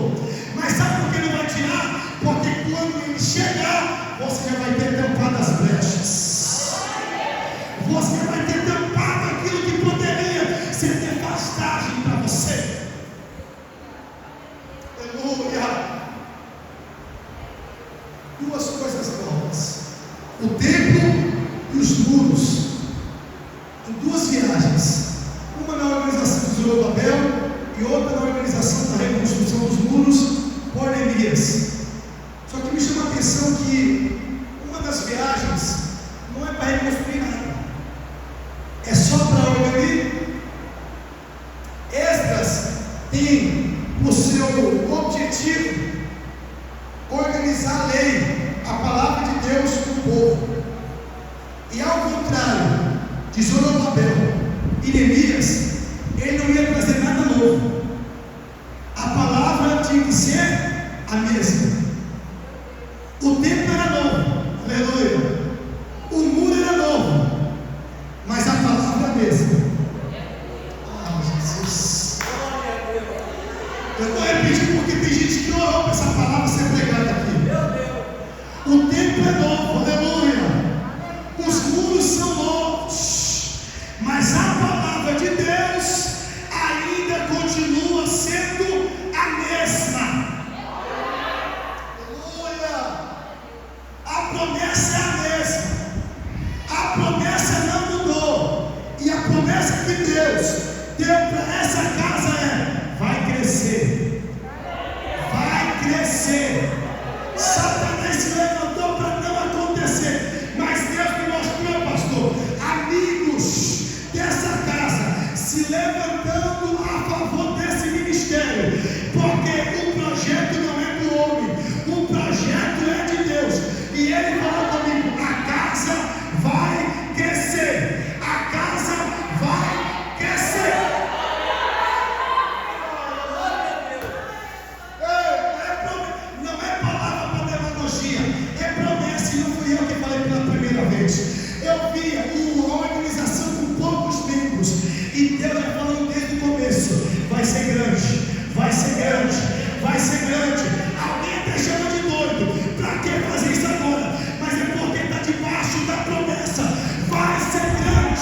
Mas sabe por que não vai tirar? Porque quando ele chegar, você já vai ter tampado as brechas. Você vai ter tampado aquilo que poderia ser devastagem para você. Aleluia. Duas coisas novas: o templo e os muros. em duas viagens, uma na organização de Zorobabel e outra na organização da reconstrução dos muros por Neemias. Só que me chama a atenção que uma das viagens não é para reconstruir nada, é só para organizar. Esdras tem o seu objetivo organizar a lei, a palavra de Deus para o povo. E ao contrário de Zorobabel e Neemias, ele não ia trazer nada novo. A palavra tinha que ser a mesma. O templo era novo, aleluia. O muro era novo, mas a palavra é a mesma. Ah, Jesus. Eu estou repetindo porque tem gente que orou para essa palavra ser pregada aqui. O templo é novo, aleluia. Os muros são novos, mas a palavra de Deus ainda continua sendo a mesma. Aleluia. A promessa é a mesma. A promessa não mudou. E a promessa que Deus deu para essa casa é: vai crescer. Vai crescer. Satanás se levantou para não acontecer, mas Deus me mostrou, pastor, amigos dessa casa se levantando a favor desse ministério, porque o projeto não é do homem, o projeto é de Deus. E ele falou comigo: a casa vai crescer, a casa vai crescer. Não é palavra para demagogia, é promessa. E não fui eu que falei pela primeira vez. Eu vi uma organização com poucos membros, e Deus já falando desde o começo: vai ser grande, vai ser grande, vai ser grande. Alguém até chama de doido, para que fazer isso agora? Mas é porque está debaixo da promessa. Vai ser grande.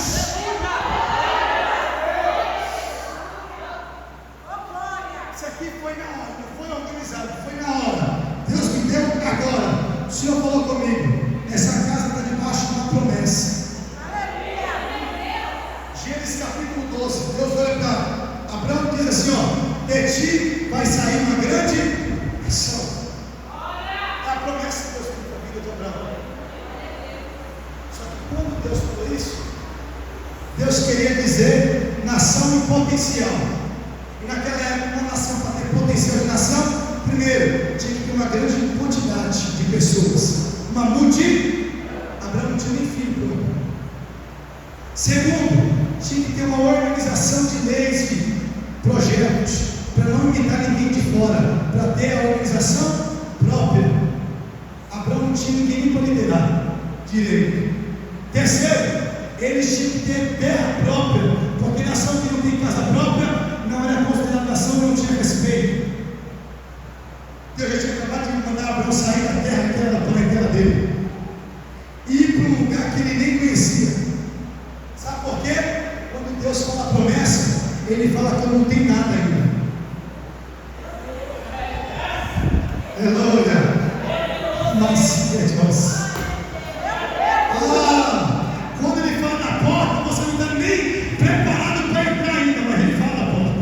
Isso aqui foi na hora, não foi organizado, foi na hora. Deus me deu agora. O Senhor falou comigo: essa casa está debaixo de uma promessa. Gênesis capítulo 12, Deus olha para Abraão e diz assim: ó, de ti vai sair uma grande nação. É a promessa que Deus tem para a vida de Abraão. Só que quando Deus falou isso, Deus queria dizer nação em potencial. E naquela época, uma nação, para ter potencial de nação, primeiro tinha que ter uma grande quantidade de pessoas, uma multidão. Abraão não tinha nem filho. Segundo, tinha que ter uma organização de leis, de projetos, para não imitar ninguém de fora, para ter a organização própria. Abraão não tinha ninguém para liderar direito. Terceiro, eles tinham que ter terra própria, porque nação que não tem casa própria não era considerada nação e não tinha respeito. Deus já tinha acabado de mandar Abraão sair da terra que era da parentela dele e ir para um lugar que ele nem conhecia. Sabe por quê? Quando Deus fala a promessa, ele fala que eu não tenho nada ainda. Aleluia. Nossa, Deus. Quando ele fala da porta, você não está nem preparado para entrar ainda, mas ele fala da porta.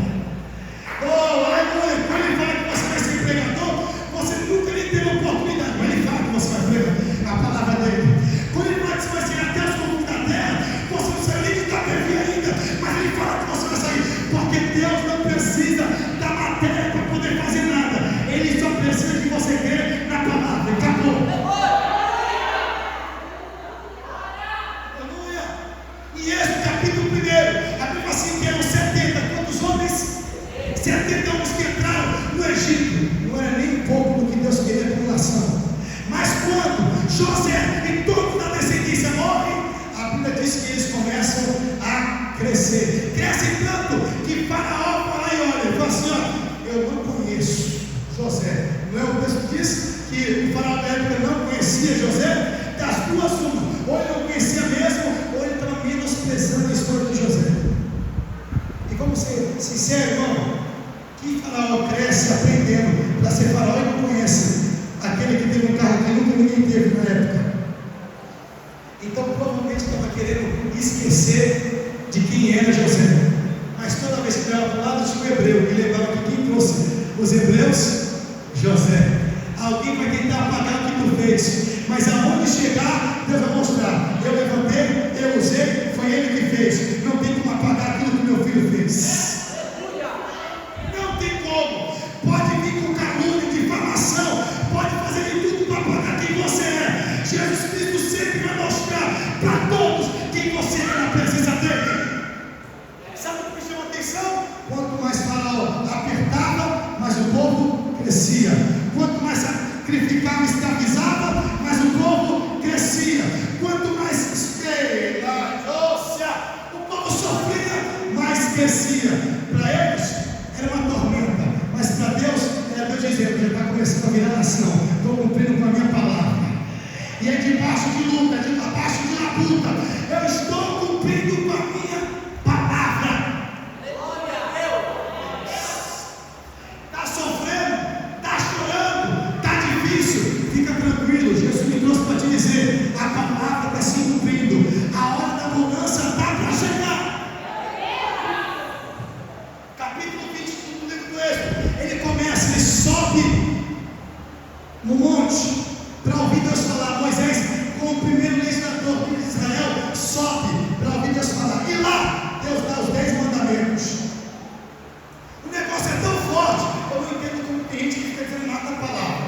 Quando ele fala que você vai ser pregador, você nunca nem teve oportunidade, mas ele fala que você vai pregar a palavra dele. Quando ele fala que você vai chegar até os confins da terra, você não sabe nem que está perdido ainda, mas ele fala que você vai sair, porque Deus não precisa da matéria para poder fazer nada, ele só precisa que você crê na palavra. Acabou. E esse capítulo 1, a Bíblia fala assim: que eram 70, quantos homens? 70 homens que entraram no Egito. Não era nem um pouco do que Deus queria com nação. Mas quando José e todos da descendência morrem, a Bíblia diz que eles começam a crescer. Crescem tanto que Faraó fala e olha, fala assim: ó, eu não conheço José. Não é o texto que diz que o Faraó da época não conhecia José? Das duas uma, ou ele não conhecia mesmo, ou ele estava menosprezando a história de José. E vamos ser sinceros, irmão, que Faraó cresce aprendendo para ser Faraó e não conhece aquele que teve um carro que nunca ninguém teve na época. Então provavelmente estava querendo esquecer de quem era José. Mas toda vez que olhava para o lado tinha um hebreu, e lembrava que quem trouxe os hebreus? José. Alguém vai tentar apagar o que tu fez, mas aonde chegar, Deus vai mostrar. Eu levantei, eu usei, foi Ele que fez. Não tem como apagar aquilo que meu filho fez. Não tem como. Pode vir com calúnia, difamação, pode fazer de tudo para apagar quem você é. Jesus Cristo sempre vai mostrar para todos quem você é na presença dele. Sabe o que me chama a atenção? Quanto mais Faraó apertava, mais o povo crescia. Quanto mais sacrificava, escravizava, mais o povo crescia. Quanto mais o povo sofria, mais crescia. Para eles era uma tormenta, mas para Deus era Deus dizendo: já está começando a virar nação, estou cumprindo com a minha palavra. E é debaixo de luta, debaixo de labuta, eu estou cumprindo com a minha palavra. Está sofrendo, está chorando, está difícil, fica tranquilo. Jesus me trouxe para te dizer: a palavra está se cumprindo, a hora da mudança está para chegar. Capítulo 25 do livro do Êxodo, ele começa, ele sobe no monte para ouvir Deus falar. Moisés, como o primeiro legislador de Israel, sobe para ouvir Deus falar. E lá, Deus dá os 10 mandamentos. O negócio é tão forte, eu não entendo como tem gente que fica dizendo nada da palavra.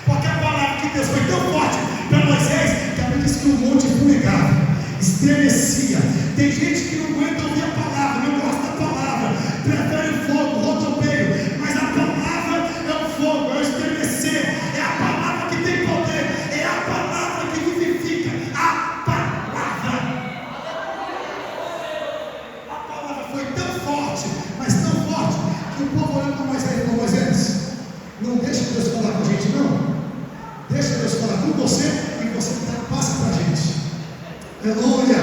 Porque a palavra de Deus foi tão forte para Moisés, que a Bíblia diz que o monte fumegava, estremecia. Tem gente que não aguenta ouvir a palavra, não gosta da palavra, prefere o fogo, o rodopeio. Mas a palavra é o fogo, é o estremecer, é a palavra que tem poder, é a palavra que vivifica, a palavra. A palavra foi tão forte, mas tão forte, que o povo olhou para Moisés e falou: Moisés, não deixa Deus falar com a gente, não. Deixa Deus falar com você e você passa para a gente. Aleluia!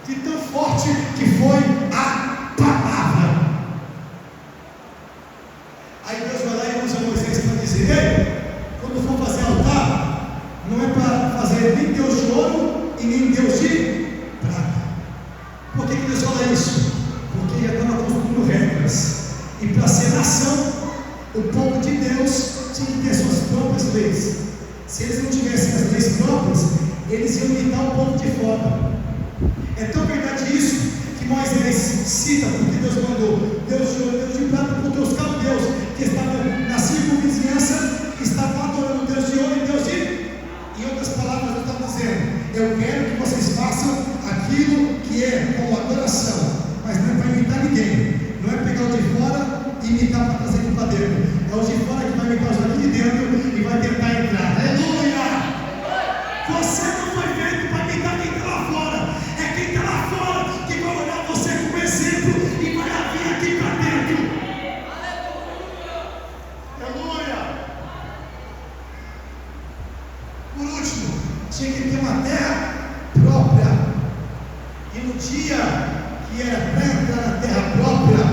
Que tão forte que foi a palavra. Aí Deus vai lá e usa Moisés para dizer: ei, quando for fazer altar, não é para fazer nem Deus de ouro e nem Deus de prata. Por que Deus fala isso? Porque já estava construindo regras. E para ser nação, o povo de Deus tinha que ter suas próprias leis. Se eles não tivessem as leis próprias, eles iam imitar o povo de fora. É tão verdade isso que Moisés cita, porque Deus mandou Deus de ouro, Deus de prata, porque os caldeus que estavam na circunvizinhança estavam adorando Deus de ouro e Deus de... Em outras palavras, Deus está dizendo: eu quero que vocês façam aquilo que é como adoração, mas não é para imitar ninguém, não é pegar o de fora e imitar para trazer aqui para dentro. É o de fora que vai imitar os daqui de dentro e vai tentar entrar. Aleluia! Você não foi feito para imitar quem está lá fora. É quem está lá fora que vai olhar você como exemplo e vai vir aqui para dentro. Aleluia! Por último, tinha que ter uma terra própria. E no dia que era para entrar na terra própria,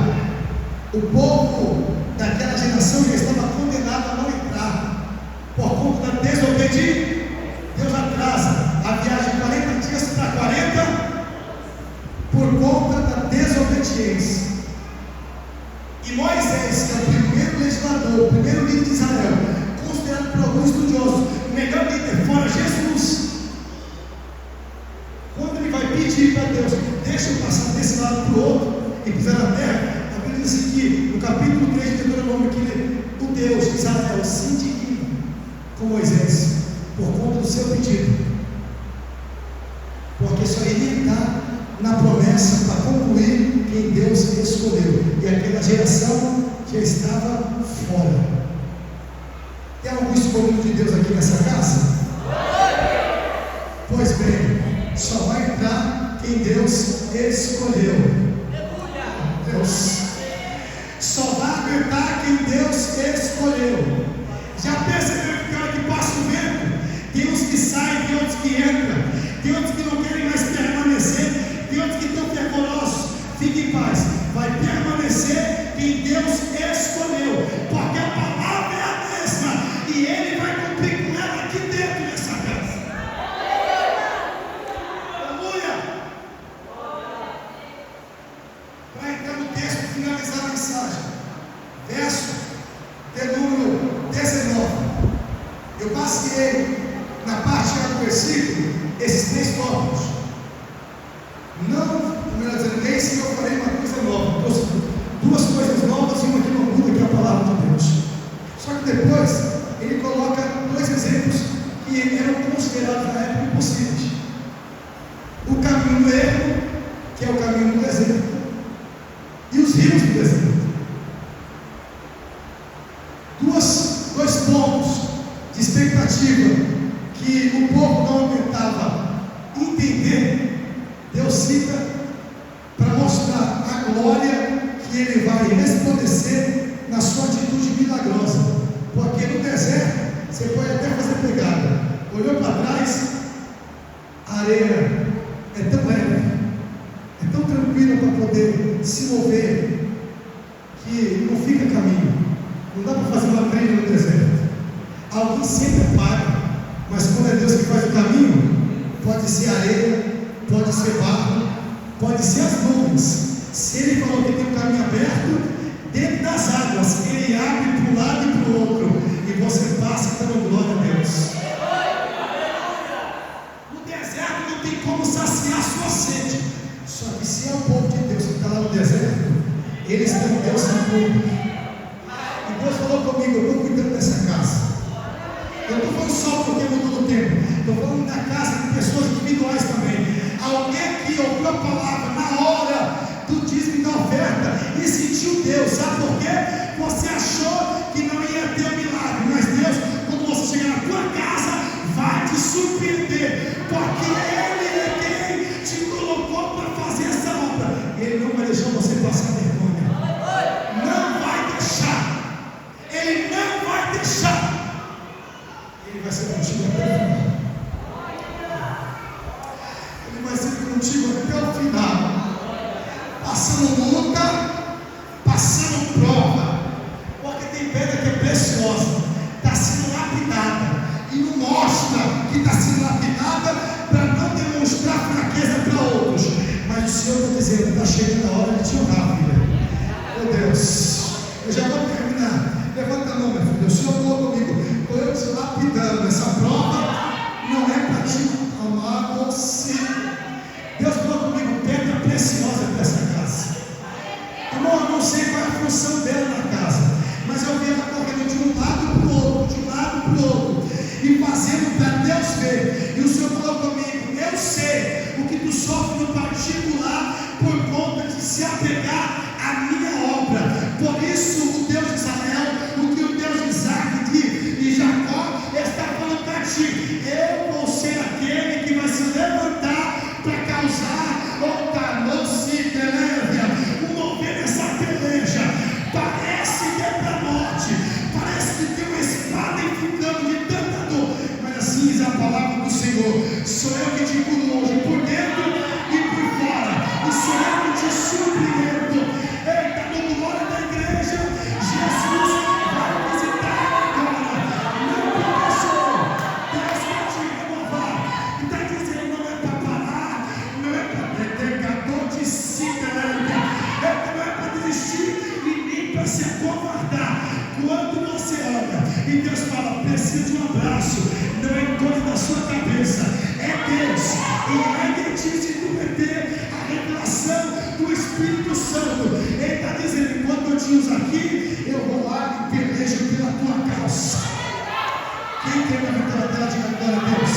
o povo daquela geração já estava condenado a não entrar por conta da desobediência. Deus atrasa a viagem de 40 dias para 40 por conta da desobediência. E Moisés, que é o primeiro legislador, o primeiro líder de Israel, considerado por alguns estudiosos o melhor líder fora Jesus, quando ele vai pedir para Deus: deixa eu passar desse lado para o outro e pisar na terra, a Bíblia diz aqui no capítulo 3 de Deuteronômio que o Deus de Israel se indigna com Moisés por conta do seu pedido, porque só iria entrar na promessa para concluir quem Deus escolheu, e aquela geração já estava fora. Tem algum escolhido de Deus aqui nessa casa? Pois bem, só vai entrar quem Deus escolheu. Deus só vai aguentar quem Deus escolheu. Já percebeu que tem hora que passa o vento? Tem uns que saem, tem outros que entram, tem outros que não querem mais permanecer, tem outros que estão fervorosos. Fique em paz, vai permanecer quem Deus escolheu, porque a palavra é a mesma e Ele vai cumprir com ela aqui dentro dessa casa. Aleluia! Não, melhor dizendo, eis que eu farei uma coisa nova. Duas coisas novas e uma que não muda, que é a palavra de Deus. Só que depois, ele coloca dois exemplos que eram considerados na época impossíveis. O caminho do erro, que é o caminho do deserto, e os rios do deserto. Dois pontos de expectativa que o povo não aguentava entender. Deus cita para mostrar a glória que ele vai resplandecer na sua atitude milagrosa. Porque no deserto você pode até fazer pegada. Olhou para trás, a areia é tão leve, é tão tranquila para poder se mover, que não fica caminho. Não dá para fazer uma trilha no deserto. Alguém sempre para, mas quando é Deus que faz o caminho, pode ser areia, pode ser barro, pode ser as nuvens. Se ele falou que tem um caminho aberto, dentro das águas, ele abre para um lado e para o outro, e você passa dando glória a Deus. No deserto não tem como saciar a sua sede. Só que se é o povo de Deus que está lá no deserto, eles têm Deus na boca. E Deus falou comigo: eu estou cuidando dessa casa. Eu não estou falando só porque mudou do tempo, estou falando da casa de pessoas individuais também. Alguém que ouviu a palavra na hora do dízimo e da oferta e sentiu Deus. Sabe por quê? Você achou que não ia ter um milagre, mas Deus, quando você chegar na tua casa, vai te surpreender, porque Ele é quem te colocou para fazer essa obra. Ele não vai deixar você passar vergonha. Não vai deixar. Ele não vai deixar. Ele vai ser contigo até o final. Ele vai ser contigo até o final. Passando luta, passando prova. Porque tem pedra que é preciosa, está sendo lapidada, e não mostra que está sendo lapidada para não demonstrar fraqueza para outros. Mas o Senhor está dizendo: está chegando a hora de te honrar, filha. Meu Deus, eu já vou terminar. Levanta a mão, meu filho. O Senhor falou comigo: estou eu te lapidando. Essa prova não é para te amar você. Deus falou comigo: pedra preciosa para essa casa. Irmão, eu não sei qual é a função dela na casa, mas eu vi ela correndo de um lado para o outro, de um lado para o outro, e fazendo para Deus ver. E o Senhor falou comigo: eu sei o que tu sofre no particular por conta de se apegar à minha obra. Por isso o Deus de Israel, o que o Deus de Isaac e Jacó está falando para ti: eu vou ser aquele que vai se levantar para causar um mover essa peleja. Parece que é para a morte, parece que tem uma espada ficando de tanta dor, mas assim diz a palavra do Senhor: sou eu que te curo hoje, por dentro e por fora, e sou eu que te surpreendo. Eita, no glória da igreja, Jesus vai visitar agora. Não começou, Deus vai te renovar. E está dizendo: não é para parar, não é para pecador de si, não é para desistir e nem para se acovardar. Quando você olha e Deus fala: precisa de um abraço, não é coisa da sua cabeça, é Deus. E vai de ti se tu meter a revelação do Espírito Santo. Ele está dizendo: enquanto eu te uso aqui, eu vou lá e pelejo pela tua causa. Quem tem a vitória dela, diga glória a Deus.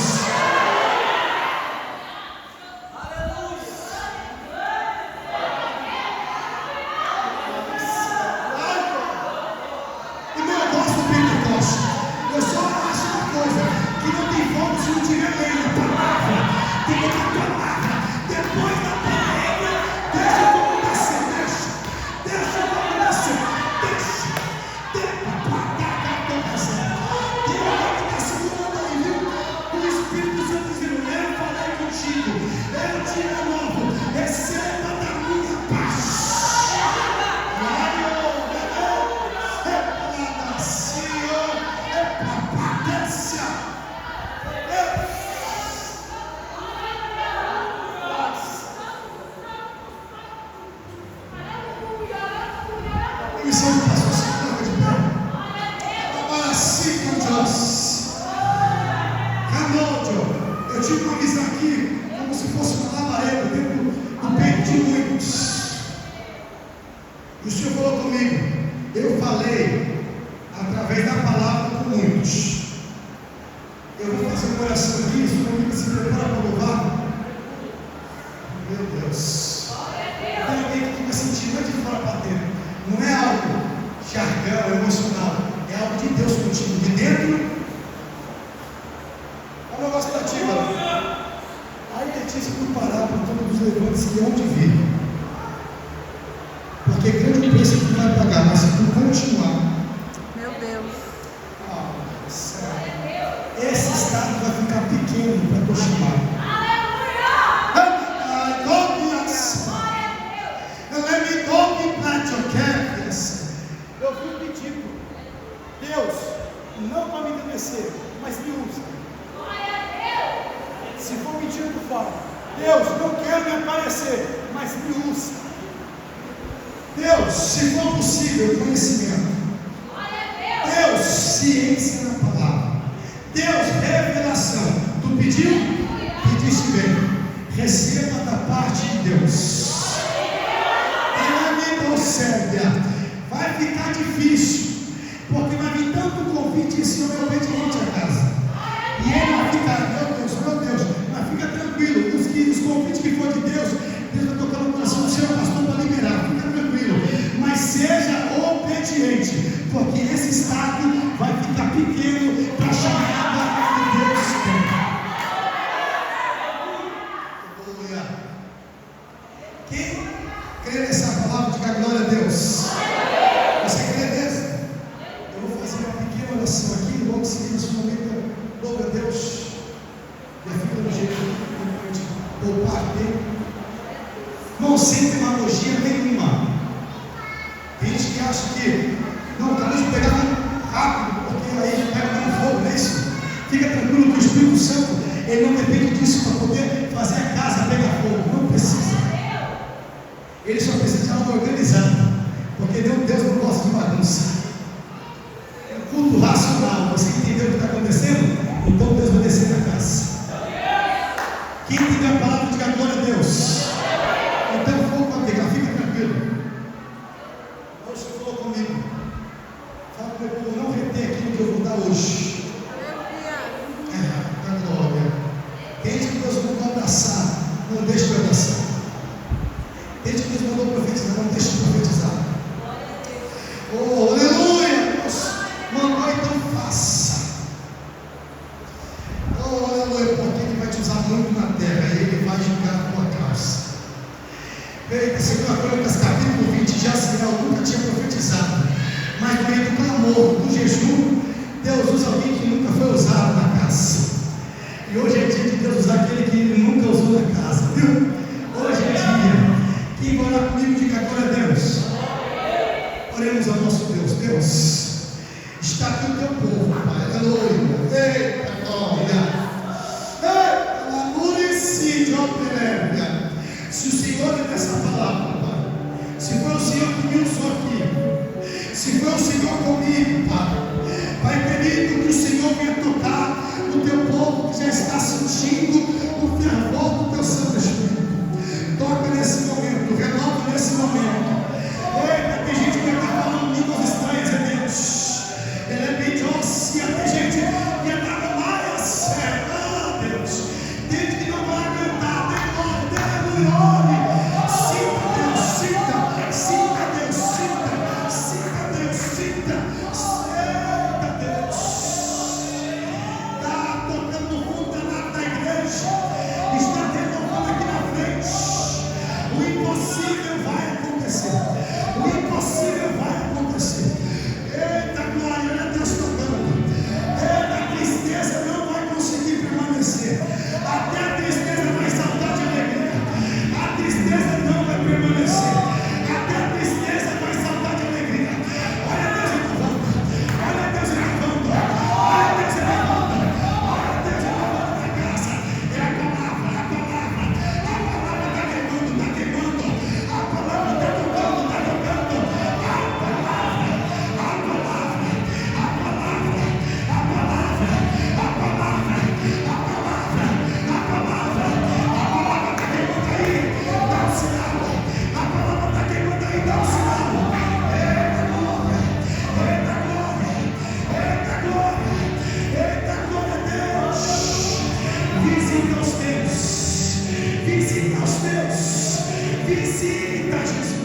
falei através da palavra com muitos. Eu vou fazer uma oração aqui, se não se prepara para louvar. Meu Deus. Tem alguém que fica sentindo de fora para dentro. Não é algo jargão, emocional. É algo de Deus contigo. De dentro. Olha o negócio da tia. Aí Letícia por parar por todos os levantes que hão de vir. Porque grande preço que tu vai pagar, mas se tu continuar. Meu Deus. Céu. Esse estado vai ficar pequeno para tu chamar. Eu fui pedindo, Deus, não para me endurecer, mas me usa. Se for mentindo, fala. Deus, não quero me aparecer, mas me usa. Deus, se for possível, conhecimento. Deus, ciência na palavra. Deus, revelação. Tu pediu? Pediste bem. Receba da parte de Deus. Vai ficar difícil, porque vai vir tanto convite em cima do obediente a casa. E ele vai ficar, meu Deus, mas fica tranquilo. Os convites que for de Deus, Deus vai tocar no coração do seu pastor para liberar. Fica tranquilo, mas seja obediente, porque esse estado vai ficar pequeno para a chamada que Deus tem. Quem crê nessa palavra, diga glória a Deus. Você crê nessa? Eu vou fazer uma pequena oração aqui, logo em seguida, nesse momento, louva a Deus. E a filha do jeito que poupar bem. Não sem demagogia nenhuma. Tem gente que acha que não, talvez eu pegar rápido, porque aí pega no fogo, não é isso? Fica tranquilo que o Espírito Santo, ele não depende disso para poder fazer a casa pegar fogo. Não precisa. Ele só precisa de algo organizado, porque Deus não gosta de bagunça. É um culto racional. Você entendeu o que está acontecendo? Então Deus vai descer na casa. Quem entendeu a palavra, diga glória a Deus. Então vou pegar, fica tranquilo. Hoje você falou comigo. Fala para o meu povo, não reter aquilo que eu vou dar hoje. Da glória. Desde que Deus mandou abraçar, não deixe de abraçar. Desde que Deus mandou profetizar, não deixe de profetizar. Oh, aleluia! Deus mandou, então faça. Oh, aleluia, porque Ele vai te usar muito na terra e Ele vai julgar a tua causa. Eita, 2 Crônicas, capítulo 20, já Israel nunca tinha profetizado, mas no meio do clamor, do jejum, Deus usa alguém que nunca foi usado na casa. E hoje é dia de Deus usar aquele que Ele nunca usou na casa, viu? Hoje é dia. Quem vai orar comigo, diga glória a Deus. Oremos ao nosso Deus. Deus, está aqui o teu povo, Pai. Aleluia. Eita glória. Se o Senhor é nessa palavra, Pai, se foi o Senhor que me usou aqui, se foi o Senhor comigo, Pai, Pai querido, que o Senhor venha tocar no teu povo que já está sentindo o fervor do teu Santo Espírito. Toca nesse momento, renova nesse momento. Eita, tem gente que está falando línguas estranhas, é Deus. Ele é bem doce, tem gente que está mais, Deus. Tem que não vai aguentar, tem nome. Sinta Deus, sinta Deus, sinta Deus, sinta. Eita Deus. Está tocando no fundo da igreja. Está renovando aqui na frente. O impossível vai acontecer. O impossível vai acontecer. Eita glória, olha Deus tocando. Eita, a tristeza não vai conseguir permanecer. Até a tristeza vai saltar de alegria. A tristeza não vai permanecer. Até a tristeza vai saltar de alegria. Olha Deus renovando. Olha Deus renovando. Olha Deus renovando. Olha Deus renovando na casa. É a palavra, a palavra. A palavra está queimando, está queimando. A palavra está tocando, está Necessita Jesus.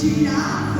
Tirar